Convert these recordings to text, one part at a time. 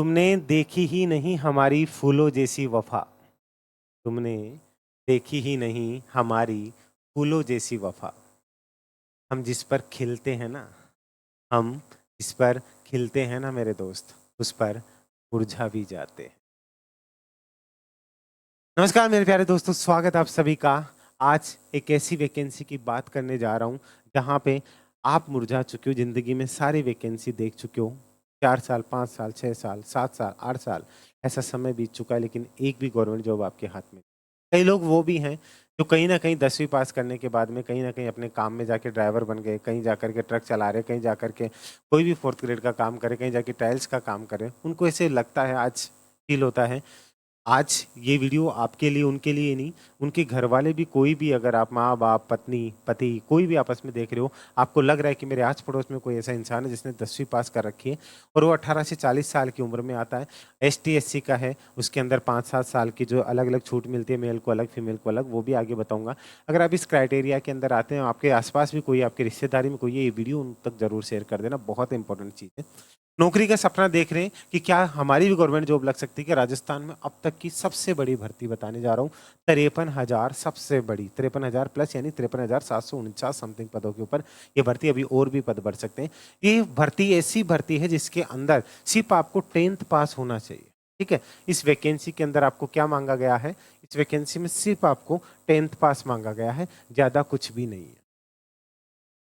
तुमने देखी ही नहीं हमारी फूलों जैसी वफा। तुमने देखी ही नहीं हमारी फूलों जैसी वफा। हम जिस पर खिलते हैं ना, हम जिस पर खिलते हैं ना मेरे दोस्त, उस पर मुरझा भी जाते हैं। नमस्कार मेरे प्यारे दोस्तों, स्वागत आप सभी का। आज एक ऐसी वैकेंसी की बात करने जा रहा हूं जहां पे आप मुरझा चुके हो, जिंदगी में सारी वैकेंसी देख चुके हो। 4 साल, 5 साल, 6 साल, 7 साल, 8 साल ऐसा समय बीत चुका है, लेकिन एक भी गवर्नमेंट जॉब आपके हाथ में नहीं। कई लोग वो भी हैं जो कहीं ना कहीं 10वीं पास करने के बाद में कहीं ना कहीं अपने काम में जाके ड्राइवर बन गए, कहीं जाकर के ट्रक चला रहे, कहीं जाकर के कोई भी फोर्थ ग्रेड का काम करे, कहीं जाके टाइल्स का काम करे। उनको ऐसे लगता है, आज फील होता है, आज ये वीडियो आपके लिए, उनके लिए नहीं, उनके घर वाले भी, कोई भी, अगर आप माँ बाप, पत्नी, पति, कोई भी आपस में देख रहे हो, आपको लग रहा है कि मेरे आस पड़ोस में कोई ऐसा इंसान है जिसने 10वीं पास कर रखी है और वो 18 से 40 साल की उम्र में आता है। ST SC का है, उसके अंदर 5-7 साल की जो अलग अलग छूट मिलती है, मेल को अलग, फीमेल को अलग, वो भी आगे बताऊंगा। अगर आप इस क्राइटेरिया के अंदर आते हैं, आपके आसपास भी कोई, आपके रिश्तेदारी में कोई है, ये वीडियो उन तक जरूर शेयर कर देना, बहुत इंपॉर्टेंट चीज़ है। नौकरी का सपना देख रहे हैं कि क्या हमारी भी गवर्नमेंट जॉब लग सकती है कि राजस्थान में अब तक की सबसे बड़ी भर्ती बताने जा रहा हूँ। 53,000, सबसे बड़ी 53,000 प्लस, यानी 53,749 समथिंग पदों के ऊपर ये भर्ती, अभी और भी पद बढ़ सकते हैं। ये भर्ती ऐसी भर्ती है जिसके अंदर सिर्फ आपको 10th पास होना चाहिए। ठीक है, इस वैकेंसी के अंदर आपको क्या मांगा गया है? इस वैकेंसी में सिर्फ आपको 10th पास मांगा गया है, ज्यादा कुछ भी नहीं है।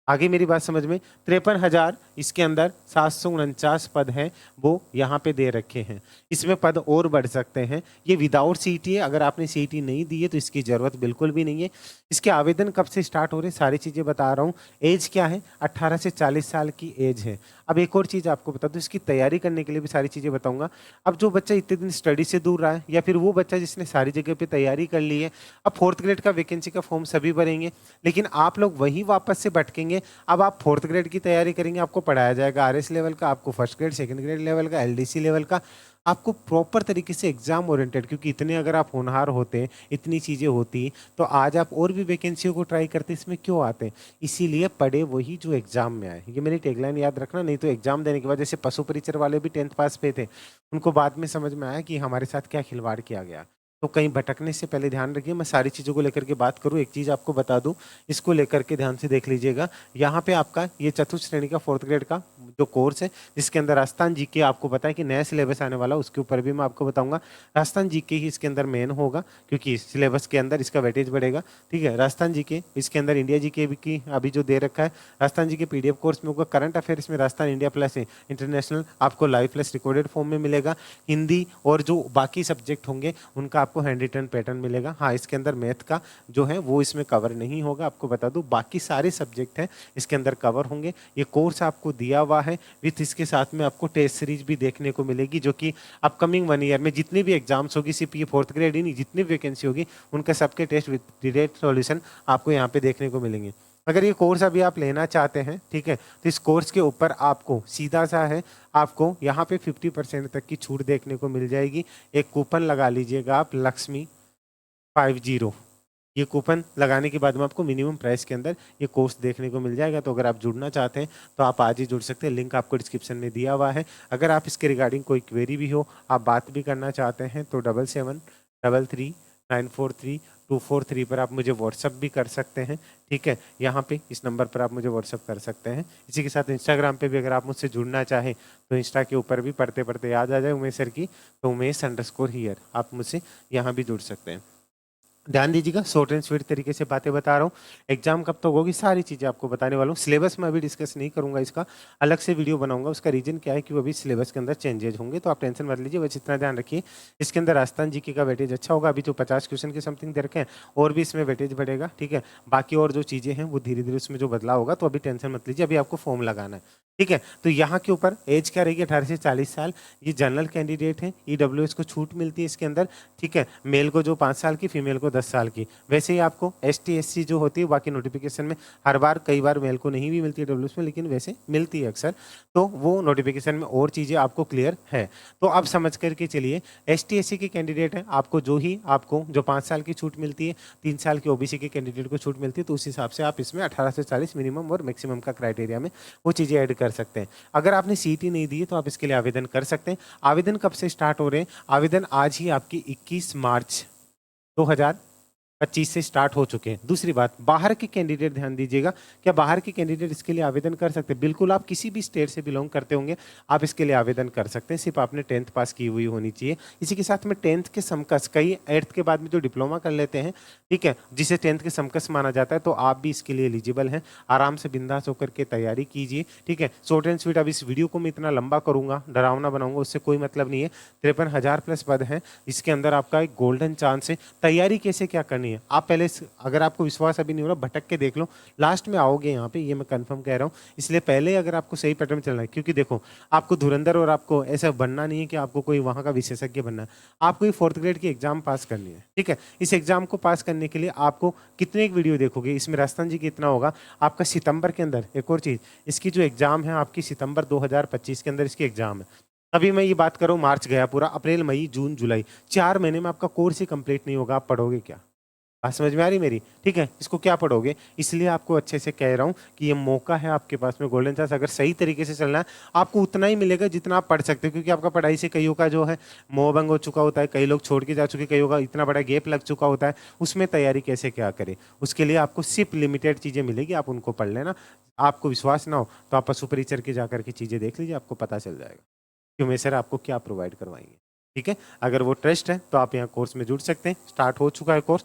आगे मेरी बात समझ में? 53,000, इसके अंदर 749 पद हैं, वो यहाँ पे दे रखे हैं। इसमें पद और बढ़ सकते हैं। ये विदाउट CET है, अगर आपने CET नहीं दी है तो इसकी ज़रूरत बिल्कुल भी नहीं है। इसके आवेदन कब से स्टार्ट हो रहे हैं, सारी चीज़ें बता रहा हूँ। एज क्या है? 18 से 40 साल की एज है। अब एक और चीज़ आपको बता दूँ, इसकी तैयारी करने के लिए भी सारी चीज़ें बताऊँगा। अब जो बच्चा इतने दिन स्टडी से दूर रहा है, या फिर वो बच्चा जिसने सारी जगह पर तैयारी कर ली है, अब फोर्थ ग्रेड का वैकेंसी का फॉर्म सभी भरेंगे, लेकिन आप लोग वहीं वापस से भटकेंगे। अब आप फोर्थ ग्रेड की तैयारी करेंगे, आपको पढ़ाया जाएगा RS लेवल का, आपको first grade, second grade level का, LDC लेवल का, आपको प्रॉपर तरीके से एग्जाम ओरिएंटेड, क्योंकि इतने अगर आप होनहार होते, इतनी चीज़ें होती, तो आज आप और भी वैकेंसियों को ट्राई करते। इसमें क्यों आते? इसीलिए पढ़े वही जो एग्जाम में आए। ये मेरी टैगलाइन याद रखना, नहीं तो एग्जाम देने के बाद, जैसे पशु परिचर वाले भी 10th पास पे थे, उनको बाद में समझ में आया कि हमारे साथ क्या खिलवाड़ किया गया। तो कहीं भटकने से पहले ध्यान रखिए, मैं सारी चीज़ों को लेकर के बात करूँ। एक चीज़ आपको बता दूं, इसको लेकर के ध्यान से देख लीजिएगा। यहाँ पे आपका ये चतुर्थ श्रेणी का फोर्थ ग्रेड का जो कोर्स है, जिसके अंदर राजस्थान जीके, आपको पता है कि नया सिलेबस आने वाला, उसके ऊपर भी मैं आपको बताऊंगा। राजस्थान जीके ही इसके अंदर मेन होगा, क्योंकि सिलेबस के अंदर इसका वेटेज बढ़ेगा। ठीक है, राजस्थान जीके, इसके अंदर इंडिया जीके भी की अभी जो दे रखा है, राजस्थान जीके PDF कोर्स में होगा। करंट अफेयर्स में राजस्थान इंडिया प्लस इंटरनेशनल आपको लाइव प्लस रिकॉर्डेड फॉर्म में मिलेगा। हिंदी और जो बाकी सब्जेक्ट होंगे उनका आपको हैंड रिटन पैटर्न मिलेगा। हाँ, इसके अंदर मैथ का जो है वो इसमें कवर नहीं होगा, आपको बता दूं। बाकी सारे सब्जेक्ट हैं इसके अंदर कवर होंगे। ये कोर्स आपको दिया हुआ है, विथ इसके साथ में आपको टेस्ट सीरीज भी देखने को मिलेगी, जो कि अपकमिंग 1 ईयर में जितनी भी एग्जाम्स होगी, सिर्फ ये फोर्थ ग्रेड ही नहीं, जितनी भी वैकेंसी होगी उनका सबके टेस्ट विद डायरेक्ट सॉल्यूशन आपको यहाँ पे देखने को मिलेंगे। अगर ये कोर्स अभी आप लेना चाहते हैं, ठीक है, तो इस कोर्स के ऊपर आपको सीधा सा है, आपको यहाँ पे 50% तक की छूट देखने को मिल जाएगी। एक कूपन लगा लीजिएगा आप, लक्ष्मी 50। ये कूपन लगाने के बाद में आपको मिनिमम प्राइस के अंदर ये कोर्स देखने को मिल जाएगा। तो अगर आप जुड़ना चाहते हैं तो आप आज ही जुड़ सकते हैं, लिंक आपको डिस्क्रिप्शन में दिया हुआ है। अगर आप इसके रिगार्डिंग कोई क्वेरी भी हो, आप बात भी करना चाहते हैं, तो 7733943243 पर आप मुझे व्हाट्सअप भी कर सकते हैं। ठीक है, यहाँ पे इस नंबर पर आप मुझे व्हाट्सअप कर सकते हैं। इसी के साथ इंस्टाग्राम पे भी अगर आप मुझसे जुड़ना चाहें तो इंस्टा के ऊपर भी पढ़ते पढ़ते याद आ जाए उमेश सर की, तो उमेश_हियर, आप मुझसे यहाँ भी जुड़ सकते हैं। ध्यान दीजिएगा, शॉर्ट एंड स्वीट तरीके से बातें बता रहा हूँ। एग्जाम कब तक होगी, सारी चीज़ें आपको बताने वाला हूँ। सिलेबस में अभी डिस्कस नहीं करूंगा, इसका अलग से वीडियो बनाऊंगा। उसका रीजन क्या है कि वो अभी सिलेबस के अंदर चेंजेज होंगे, तो आप टेंशन मत लीजिए, बस इतना ध्यान रखिए। इसके अंदर राजस्थान जीके का वेटेज अच्छा होगा। अभी जो 50 क्वेश्चन के समथिंग दे रखे हैं, और भी इसमें वेटेज बढ़ेगा। ठीक है, बाकी और जो चीज़ें हैं वो धीरे धीरे उसमें जो बदलाव होगा, तो अभी टेंशन मत लीजिए, अभी आपको फॉर्म लगाना है। ठीक है, तो यहाँ के ऊपर एज क्या रहेगी, 18 से 40 साल। ये जनरल कैंडिडेट है, EWS को छूट मिलती है इसके अंदर। ठीक है, मेल को जो 5 साल की, फीमेल को 10 साल की। वैसे ही आपको एसटी एससी जो होती है बाकी नोटिफिकेशन में हर बार कई बार मेल को नहीं भी मिलती है डब्ल्यूएस में, लेकिन वैसे मिलती है अक्सर, तो वो नोटिफिकेशन में और चीज़ें आपको क्लियर है। तो अब समझ करके चलिए, एसटी एससी के कैंडिडेट हैं, आपको जो 5 साल की छूट मिलती है, 3 साल की ओबीसी के कैंडिडेट को छूट मिलती है, तो उस हिसाब से आप इसमें 18 से 40 मिनिमम और मैक्सिमम का क्राइटेरिया में वो चीज़ें ऐड कर सकते हैं। अगर आपने सीटी नहीं दी है तो आप इसके लिए आवेदन कर सकते हैं। आवेदन कब से स्टार्ट हो रहे हैं? आवेदन आज ही आपकी 21 मार्च 2025 से स्टार्ट हो चुके हैं। दूसरी बात, बाहर के कैंडिडेट ध्यान दीजिएगा, क्या बाहर के कैंडिडेट इसके लिए आवेदन कर सकते हैं? बिल्कुल, आप किसी भी स्टेट से बिलोंग करते होंगे, आप इसके लिए आवेदन कर सकते हैं। सिर्फ आपने 10th पास की हुई होनी चाहिए। इसी के साथ में 10th के समकक्ष, कई 8th के बाद में जो डिप्लोमा कर लेते हैं, ठीक है, जिसे 10th के समकक्ष माना जाता है, तो आप भी इसके लिए एलिजिबल हैं। आराम से बिंदास होकर के तैयारी कीजिए, ठीक है। शॉर्ट एंड स्वीट, अब इस वीडियो को मैं इतना लंबा करूंगा, डरावना बनाऊंगा, उससे कोई मतलब नहीं है। 53,000 प्लस पद हैं, इसके अंदर आपका एक गोल्डन चांस है। तैयारी कैसे क्या करनी है, आप पहले अगर आपको विश्वास अभी नहीं हो रहा, भटक के देख लो, लास्ट में आओगे यहाँ पे, ये मैं कंफर्म कह रहा हूँ। इसलिए पहले अगर आपको सही पैटर्न में चलना है, क्योंकि देखो, आपको धुरंधर और आपको ऐसा बनना नहीं है कि आपको कोई वहाँ का विशेषज्ञ बनना है। आपको ये 4th ग्रेड की एग्जाम पास करनी है, ठीक है। इस एग्जाम को पास करने के लिए आपको कितने एक वीडियो देखोगे, इसमें राजस्थान जी कितना होगा आपका सितंबर के अंदर। एक और चीज़, इसकी जो एग्जाम है आपकी सितंबर 2025 के अंदर इसकी एग्जाम है। अभी मैं ये बात करूँ, मार्च गया पूरा, अप्रैल मई जून जुलाई, 4 महीने में आपका कोर्स ही कंप्लीट नहीं होगा। आप पढ़ोगे क्या? बात समझ में आ रही मेरी? ठीक है, इसको क्या पढ़ोगे? इसलिए आपको अच्छे से कह रहा हूँ कि ये मौका है आपके पास में, गोल्डन चांस। अगर सही तरीके से चलना है, आपको उतना ही मिलेगा जितना आप पढ़ सकते हो, क्योंकि आपका पढ़ाई से कईयों का जो है मोह भंग हो चुका होता है, कई लोग छोड़ के जा चुके, कईयों का इतना बड़ा गैप लग चुका होता है। उसमें तैयारी कैसे क्या करें, उसके लिए आपको सिर्फ लिमिटेड चीज़ें मिलेगी, आप उनको पढ़ लेना। आपको विश्वास ना हो तो आप पशु परिचर के जाकर के चीज़ें देख लीजिए, आपको पता चल जाएगा कि मैं सर आपको क्या प्रोवाइड करवाएंगे, ठीक है। अगर वो ट्रस्ट है तो आप यहाँ कोर्स में जुड़ सकते हैं। स्टार्ट हो चुका है कोर्स,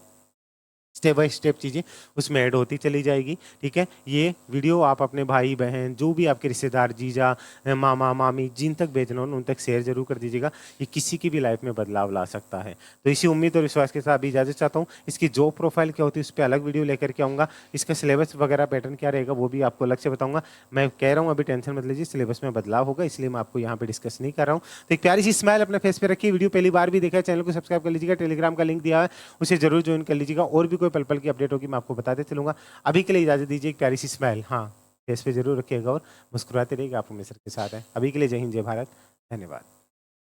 स्टेप बाय स्टेप चीज़ें उसमें ऐड होती चली जाएगी, ठीक है। ये वीडियो आप अपने भाई बहन, जो भी आपके रिश्तेदार, जीजा, मामा मामी, जिन तक भेजना हो उन तक शेयर जरूर कर दीजिएगा। ये किसी की भी लाइफ में बदलाव ला सकता है। तो इसी उम्मीद और विश्वास के साथ भी इजाज़त चाहता हूँ। इसकी जॉब प्रोफाइल क्या होती है उस पर अलग वीडियो लेकर के आऊँगा। इसका सिलेबस वगैरह पैटर्न क्या रहेगा वो भी आपको अलग से बताऊँगा। मैं कह रहा हूँ अभी टेंशन मत लीजिए, सिलेबस में बदलाव होगा, इसलिए मैं आपको यहाँ पे डिस्कस नहीं कर रहा हूँ। तो एक प्यारी सी स्माइल अपने फेस पे रखिए। वीडियो पहली बार भी देखा है, चैनल को सब्सक्राइब कर लीजिएगा। टेलीग्राम का लिंक दिया है, उसे जरूर ज्वाइन कर लीजिएगा। और भी कोई पल पल की अपडेट होगी मैं आपको बताते चलूंगा। अभी के लिए इजाजत दीजिए। एक प्यारी सी स्माइल हाँ फेस पे जरूर रखिएगा और मुस्कुराते रहिएगा। आप हमेशा के साथ हैं। अभी के लिए जय हिंद, जय भारत, धन्यवाद।